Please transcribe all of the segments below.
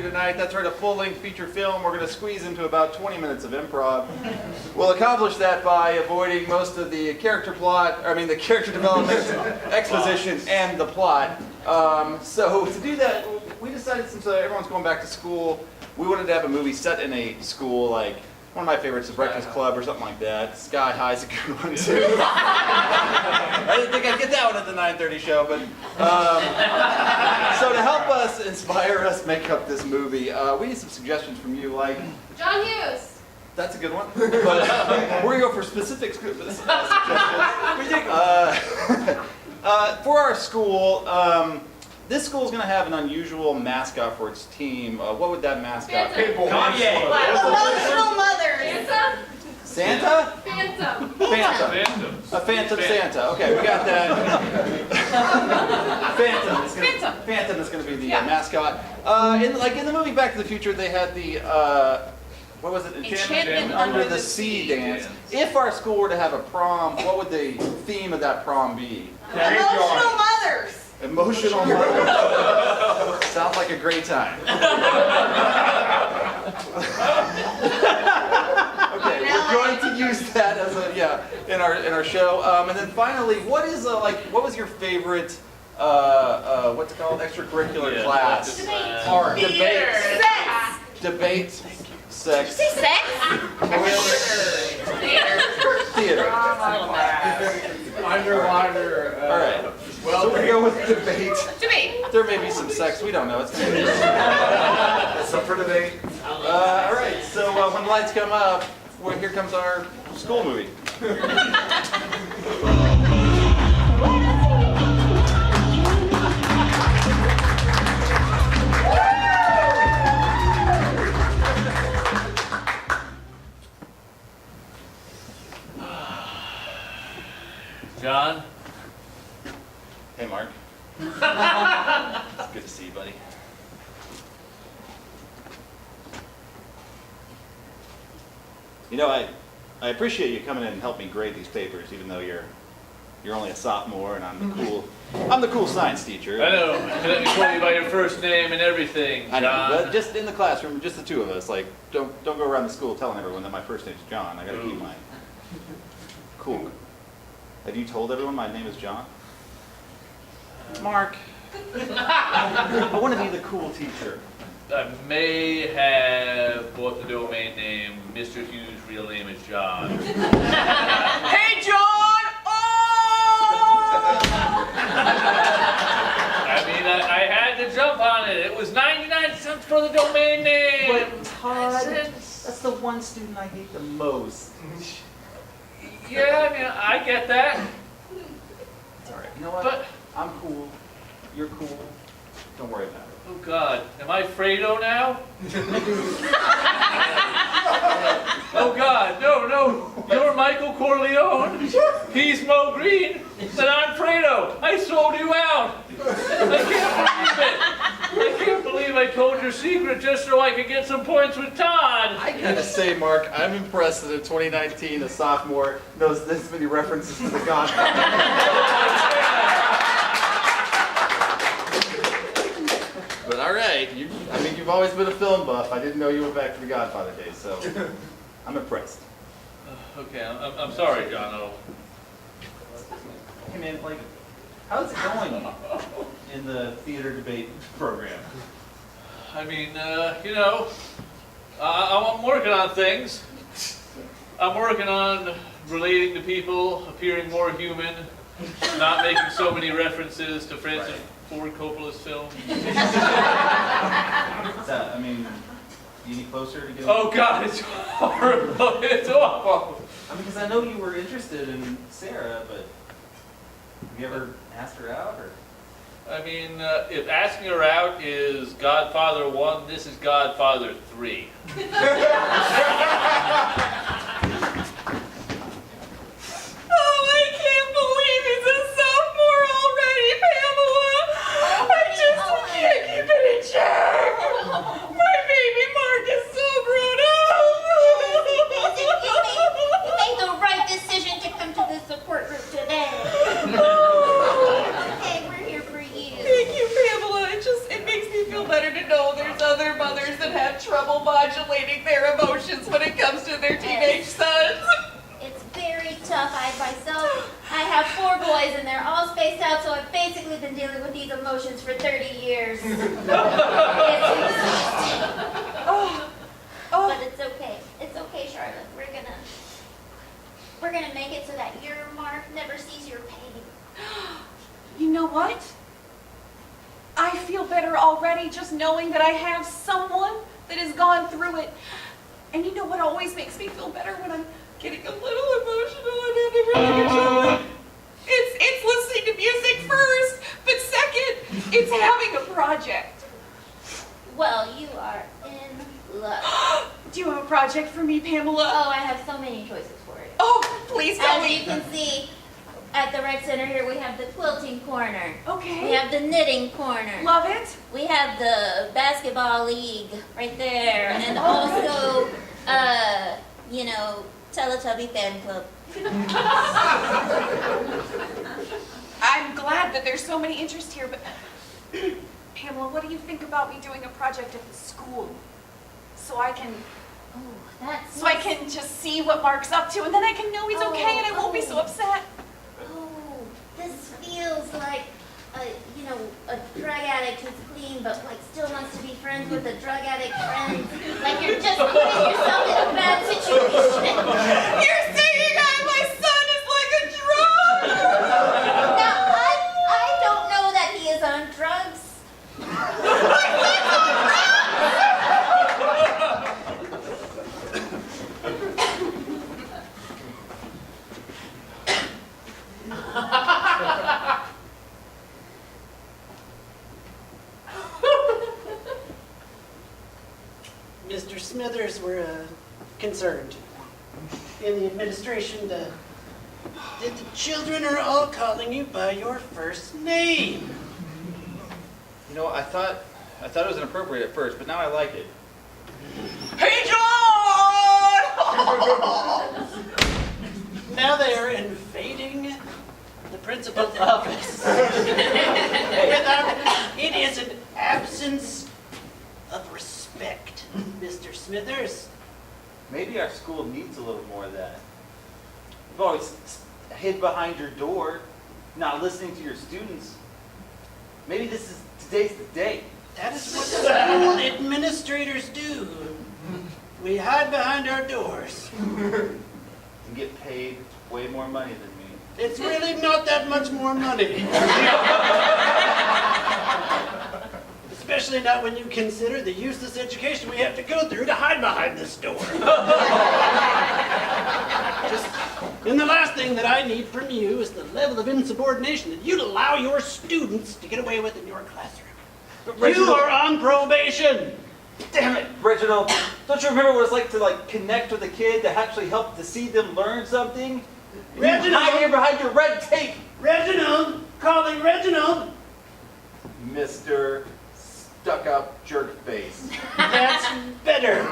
tonight. That's right, a full-length feature film. We're going to squeeze into about 20 minutes of improv. We'll accomplish that by avoiding most of the character development, exposition, and the plot. So to do that, we decided, since everyone's going back to school, we wanted to have a movie set in a school, like one of my favorites is Breakfast Club or something like that. Sky High's a good one too. I didn't think I'd get that one at the 9:30 show, but so to help us, inspire us, make up this movie, we need some suggestions from you, like John Hughes. That's a good one. But we're gonna go for specific suggestions. For our school. This school is going to have an unusual mascot for its team. What would that mascot be? Emotional mother. Santa? Phantom. A phantom Santa. Okay, we got that. Phantom is going to be the mascot. In the movie Back to the Future, they had the what was it? Enchantment Under the Sea dance. If our school were to have a prom, what would the theme of that prom be? Emotional mothers. Emotional mother. Sounds like a great time. Okay, we're going to use that as in our show. And then finally, what was your favorite what's it called, extracurricular class? Debate. Debate. Sex. Sex? Theater. Underwater. All right. Well, so we go with debate. Debate. There may be some sex. We don't know. It's gonna be some for debate. All right. So when the lights come up, here comes our school movie. John? Hey, Mark. It's good to see you, buddy. You know, I appreciate you coming in and helping me grade these papers, even though you're only a sophomore and I'm the cool science teacher. I know. Let me call you by your first name and everything, John. I know, but just in the classroom, just the two of us. Like, don't go around the school telling everyone that my first name's John. I gotta keep mine. Cool. Have you told everyone my name is John? Mark. I want to be the cool teacher. I may have bought the domain name. Mr. Hughes' real name is John. Hey, John! Oh! I mean, I had to jump on it. It was 99 cents for the domain name. But Todd, that's the one student I hate the most. Yeah, I mean, I get that. It's all right. You know what? But I'm cool. You're cool. Don't worry about it. oh God, am I Fredo now? Oh God, no, you're Michael Corleone. He's Mo Green, and I'm Fredo. I sold you out. I can't believe I told your secret just so I could get some points with Todd. I gotta say, Mark, I'm impressed that in 2019 a sophomore knows this many references to The Godfather. But all right, you've always been a film buff. I didn't know you went back to The Godfather days, so I'm impressed. Okay, I'm sorry, John. Hey man, like, how's it going in the theater debate program? I mean, I'm working on things. I'm working on relating to people, appearing more human, not making so many references to Francis Ford Coppola's film. Any closer to getting... Oh God, it's horrible. It's awful. I mean, because I know you were interested in Sarah, but have you ever asked her out, or? I mean, if asking her out is Godfather 1, this is Godfather 3. Better to know there's other mothers have trouble modulating their emotions when it comes to their teenage sons. It's very tough. I have 4 boys and they're all spaced out, so I've basically been dealing with these emotions for 30 years. It's exhausting. But it's okay. It's okay, Charlotte. We're gonna make it so that your Mark never sees your pain. You know what? I feel better already just knowing that I have someone that has gone through it. And you know what always makes me feel better when I'm getting a little emotional and in a really good mood? It's listening to music first, but second, it's having a project. Well, you are in luck. Do you have a project for me, Pamela? Oh, I have so many choices for it. Oh, please tell As you me. can see, at the rec center here, we have the quilting corner. We Okay. have the knitting corner. Love it. We have the basketball league right there, and also, Teletubby fan club. I'm glad that there's so many interests here, but Pamela, what do you think about me doing a project at the school? So I can just see what Mark's up to, and then I can know he's okay, and I won't be so upset. Oh, this feels like a drug addict who's clean, but still wants to be friends with a drug addict friend. Like you're just putting yourself in a bad situation. You're saying my son is like a drug? Now, I don't know that he is on drugs. Mr. Smithers, we're concerned. In the administration, the children are all calling you by your first name. You know, I thought it was inappropriate at first, but now I like it. Hey, John! Now they are invading the principal's office. It is an absence of respect, Mr. Smithers. Maybe our school needs a little more of that. You've always hid behind your door, not listening to your students. Maybe today's the day. That is what school administrators do. We hide behind our doors. And get paid way more money than me. It's really not that much more money. Especially not when you consider the useless education we have to go through to hide behind this door. And the last thing that I need from you is the level of insubordination that you'd allow your students to get away with in your classroom. You are on probation. Damn it, Reginald! Don't you remember what it's like to connect with a kid, to actually help to see them learn something? Reginald! You hide here behind your red tape, Reginald! Calling Reginald! Mr. Stuck-up jerk face. That's better.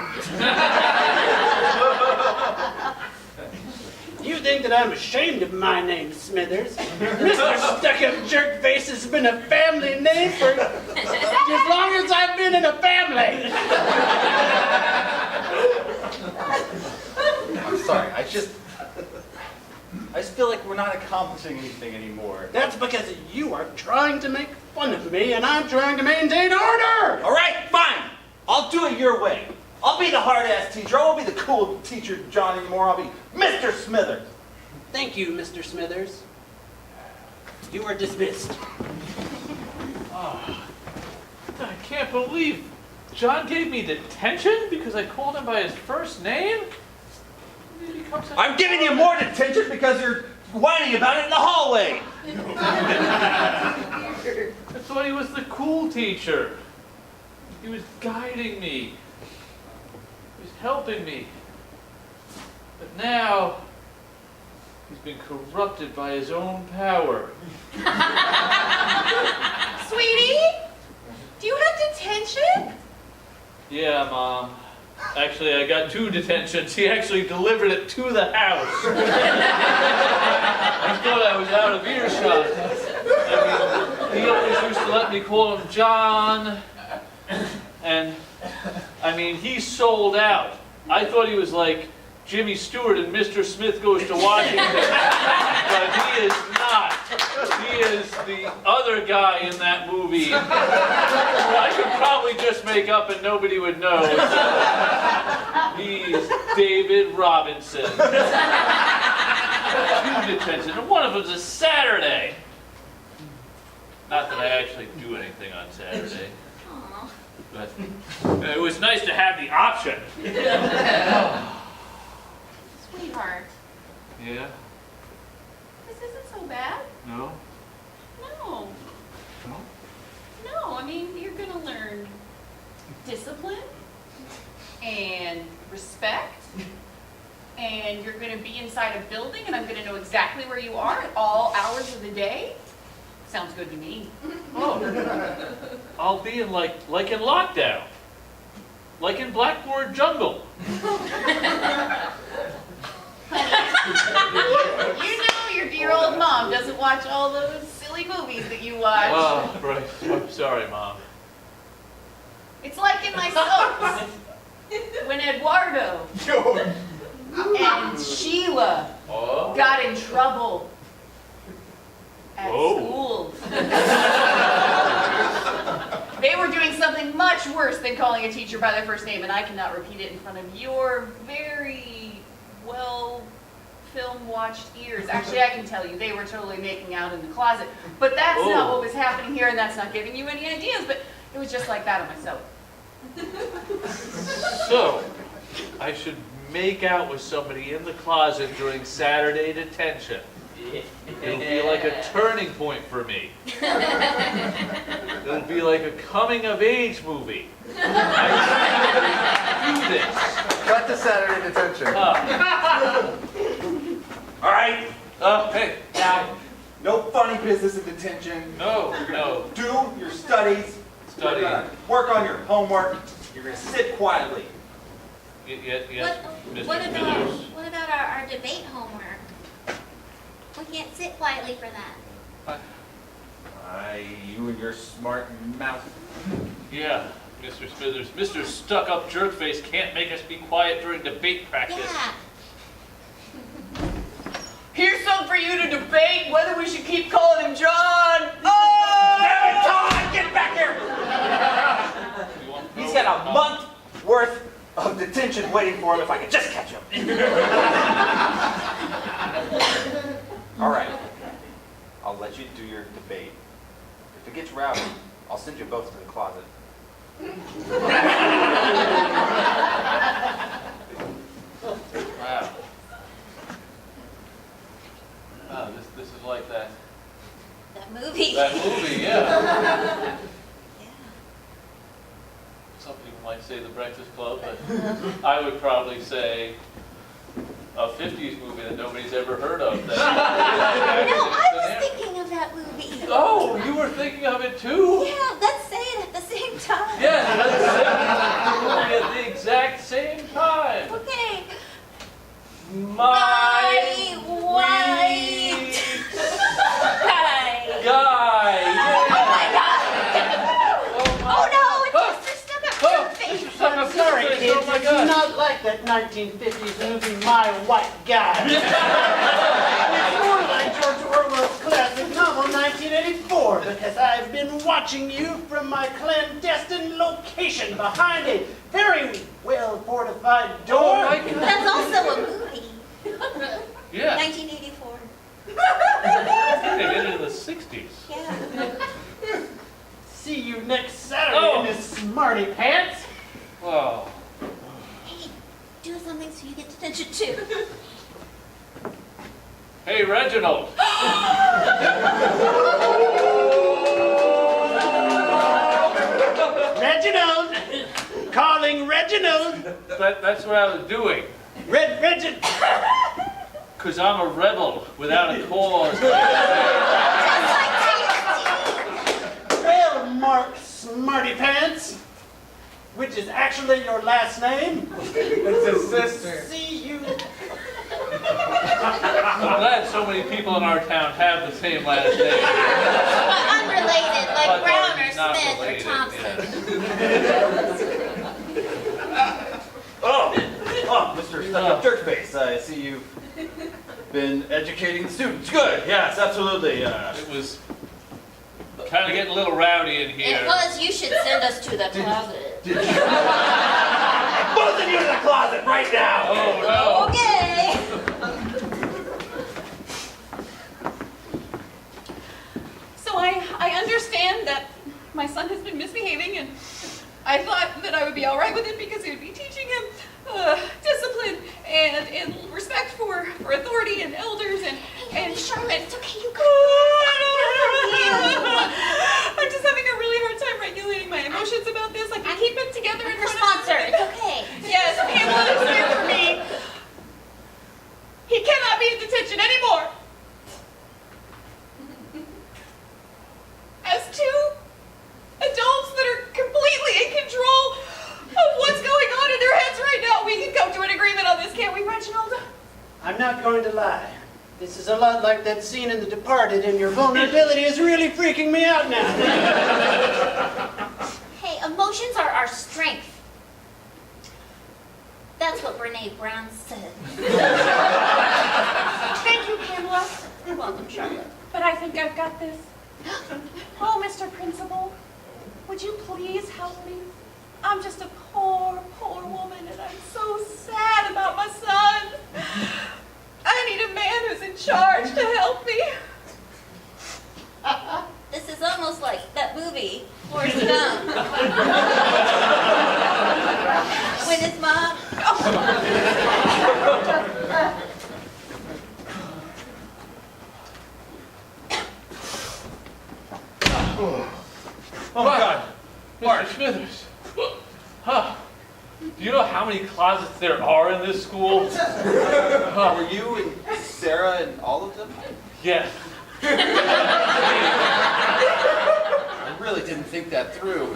You think that I'm ashamed of my name, Smithers? Mr. Stuck-up Jerkface has been a family name for as long as I've been in a family. I'm sorry, I just feel like we're not accomplishing anything anymore. That's because you are trying to make fun of me, and I'm trying to maintain order. All right, fine. I'll do it your way. I'll be the hard-ass teacher. I won't be the cool teacher John anymore. I'll be Mr. Smithers. Thank you, Mr. Smithers. You are dismissed. Oh, I can't believe John gave me detention because I called him by his first name? When did he become such I'm giving you more detention because you're whining about it in the hallway. I thought he was the cool teacher. He was guiding me. He was helping me. But now, he's been corrupted by his own power. Sweetie, do you have detention? Yeah, Mom. Actually, I got 2 detentions. He actually delivered it to the house. I thought I was out of earshot. I mean, he always used to let me call him John. And, I mean, he sold out. I thought he was like Jimmy Stewart in Mr. Smith Goes to Washington. But he is not. He is the other guy in that movie who I could probably just make up and nobody would know. He's David Robinson. 2 detentions, and one of them's a Saturday. Not that I actually do anything on Saturday. Aw. But it was nice to have the option. Sweetheart, Yeah? this isn't so bad. No? No. No? No, I mean, you're gonna learn discipline and respect, and you're gonna be inside a building, and I'm gonna know exactly where you are at all hours of the day. Sounds good to me. Oh. I'll be in like in lockdown. Like in Blackboard Jungle. You know your dear old mom doesn't watch all those silly movies that you watch. Oh, right. I'm sorry, Mom. It's like in my soaps. When Eduardo and Sheila Oh? got in trouble at Whoa. school. They were doing something much worse than calling a teacher by their first name, and I cannot repeat it in front of your very well film-watched ears. Actually, I can tell you, they were totally making out in the closet. But that's not what was happening here, and that's not giving you any ideas, but it was just like that on my soap. So, I should make out with somebody in the closet during Saturday detention. It'll be like a turning point for me. It'll be like a coming-of-age movie. I do this. Cut to Saturday detention. All right. Hey, Now, no funny business in detention. no. Do your studies. Study. You're gonna work on your homework. You're gonna sit quietly. Yes, What Mr. about, Smithers. what about our debate homework? We can't sit quietly for that. You and your smart mouth. Yeah, Mr. Smithers. Mr. Stuck-up Jerkface can't make us be quiet during debate practice. Yeah. Here's something for you to debate, whether we should keep calling him John. Oh! Damn it, Todd! Get back here! You want- He's got a month worth of detention waiting for him if I could just catch him. All right. I'll let you do your debate. If it gets rowdy, I'll send you both to the closet. Wow. Wow, this is like that movie. That movie, yeah. Some people might say The Breakfast Club, but I would probably say a 50s movie that nobody's ever heard of. No, I was thinking of that movie. Oh, you were thinking of it too? Yeah, let's say it at the same time. Yes, let's say the movie at the exact same time. Okay. My white guy. guy. Oh my God! Oh no, it's Mr. Stuck-up Face. I'm sorry, Jerkface, kids. oh my It's God. not like that 1950s movie, My White Guy. It's more like George Orwell's classic novel, 1984, because I've been watching you from my clandestine location behind a very well-fortified door. Oh my God. That's also a movie. Yeah, 1984. they did it in the 60s. Yeah. See you next Saturday, Oh. Miss Smarty Pants. Wow. Hey, do something so you get detention too. Hey, Reginald. Reginald! Calling Reginald! That's what I was doing. Reginald! Because I'm a rebel without a cause. Just like TNT. Well, Mark Smarty Pants, which is actually your last name. It's his sister. See you. I'm glad so many people in our town have the same last name. Unrelated, like Brown or He's not Smith or related, Thompson. Oh, Mr. Stuck-up Jerkface, I see you've been educating the students. Good, yes, absolutely. It was kind of getting a little rowdy in here. It was, you should send us to the closet. Both of you to the closet right now! Oh, no. Okay. So I understand that my son has been misbehaving, and I thought that I would be all right with it because it would be teaching him discipline and respect for authority and elders and Charlotte, it's okay, you I'm just having a really hard time regulating my emotions about this. Like, I keep it together in Your front sponsor, of it's okay. Yes, Pamela is here for me. He cannot be in detention anymore. As two adults that are completely in control of what's going on in their heads right now, we can come to an agreement on this, can't we, Reginald? I'm not going to lie. This is a lot like that scene in The Departed, and your vulnerability is really freaking me out now. Hey, emotions are our strength. That's what Brene Brown said. Thank you, Pamela. You're welcome, Charlotte. But I think I've got this. Oh, Mr. Principal, would you please help me? I'm just a poor, poor woman, and I'm so sad about my son. I need a man who's in charge to help me. This is almost like that movie, Forrest Gump. With his mom. Oh, my God. Mr. Smithers. Huh. Do you know how many closets there are in this school? Were you and Sarah and all of them? Yes. I really didn't think that through.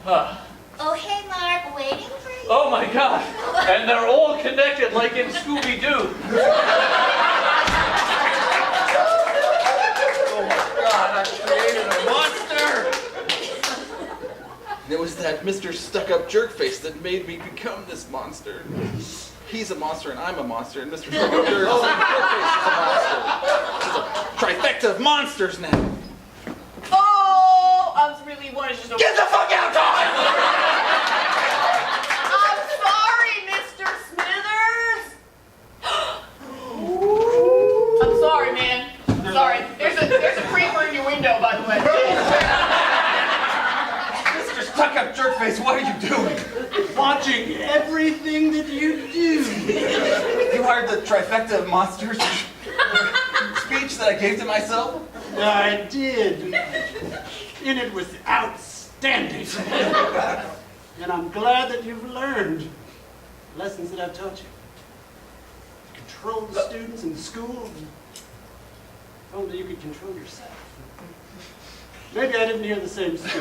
Huh. Oh, hey, Mark, waiting for you. Oh, my God. And they're all connected like in Scooby-Doo. God, I created a monster! And it was that Mr. Stuck-up Jerkface that made me become this monster. He's a monster and I'm a monster, and Mr. Stuck-up Jerkface is a monster. It's a trifecta of monsters now. Oh, I really wanted to... Get the fuck out, Todd! I'm sorry, Mr. Smithers. I'm sorry, man. I'm sorry. There's a creeper in your window, by the way. Mr. Stuck-up Jerkface, what are you doing? Watching everything that you do. You heard the trifecta of monsters speech that I gave to myself? I did. And it was outstanding. And I'm glad that you've learned lessons that I've taught you. Control the students in school. If only you could control yourself. Maybe I didn't hear the same speech.